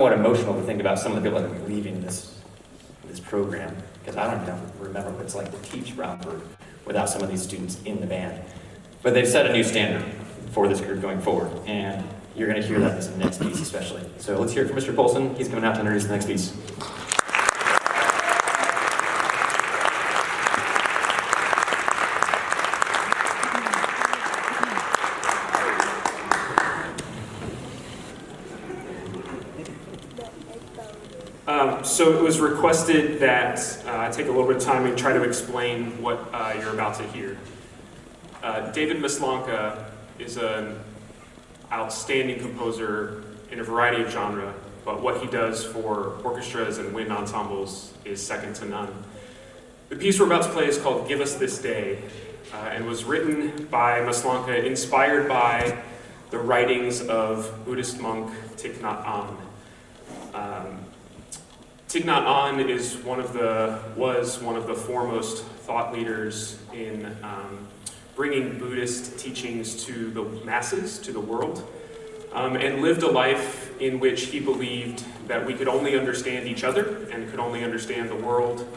somewhat emotional to think about some of the people that are leaving this program, because I don't even remember what it's like to teach Brownsburg without some of these students in the band. But they've set a new standard for this group going forward, and you're going to hear that in this next piece especially. So let's hear it from Mr. Colson. He's coming out to introduce the next piece. So it was requested that I take a little bit of time and try to explain what you're about to hear. David Maslanka is an outstanding composer in a variety of genre, but what he does for orchestras and wind ensembles is second to none. The piece we're about to play is called Give Us This Day, and was written by Maslanka, inspired by the writings of Buddhist monk Thich Nhat Hanh. Thich Nhat Hanh was one of the foremost thought leaders in bringing Buddhist teachings to the masses, to the world, and lived a life in which he believed that we could only understand each other and could only understand the world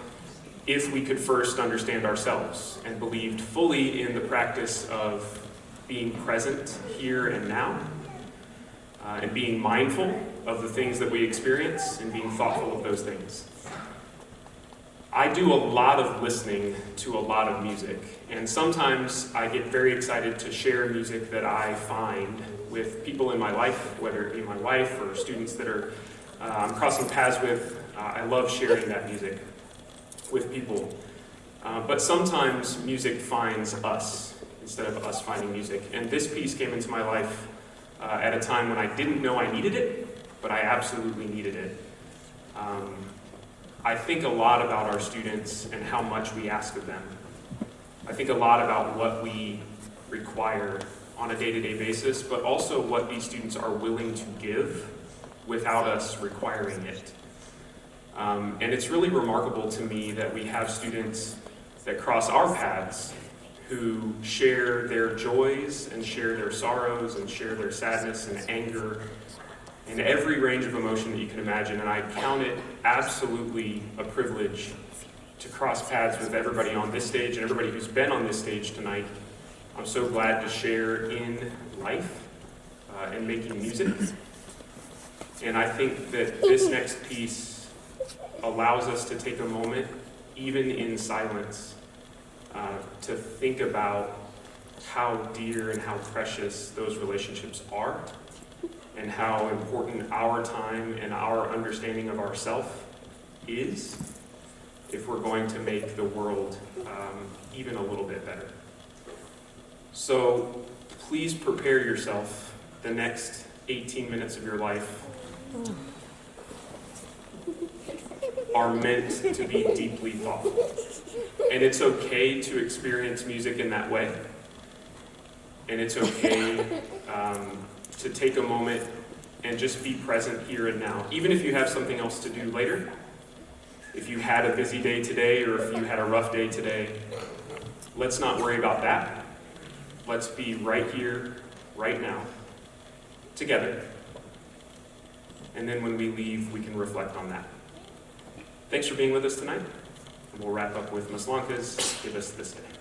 if we could first understand ourselves, and believed fully in the practice of being present here and now, and being mindful of the things that we experience and being thoughtful of those things. I do a lot of listening to a lot of music, and sometimes I get very excited to share music that I find with people in my life, whether it be my wife or students that I'm crossing paths with. I love sharing that music with people. But sometimes music finds us instead of us finding music. And this piece came into my life at a time when I didn't know I needed it, but I absolutely needed it. I think a lot about our students and how much we ask of them. I think a lot about what we require on a day-to-day basis, but also what these students are willing to give without us requiring it. And it's really remarkable to me that we have students that cross our paths who share their joys and share their sorrows and share their sadness and anger and every range of emotion that you can imagine. And I count it absolutely a privilege to cross paths with everybody on this stage and everybody who's been on this stage tonight. I'm so glad to share in life and making music. And I think that this next piece allows us to take a moment, even in silence, to think about how dear and how precious those relationships are, and how important our time and our understanding of ourselves is if we're going to make the world even a little bit better. So please prepare yourself. The next 18 minutes of your life are meant to be deeply thoughtful. And it's okay to experience music in that way. And it's okay to take a moment and just be present here and now. Even if you have something else to do later, if you had a busy day today or if you had a rough day today, let's not worry about that. Let's be right here, right now, together. And then when we leave, we can reflect on that. Thanks for being with us tonight. And we'll wrap up with Maslanka's Give Us This Day.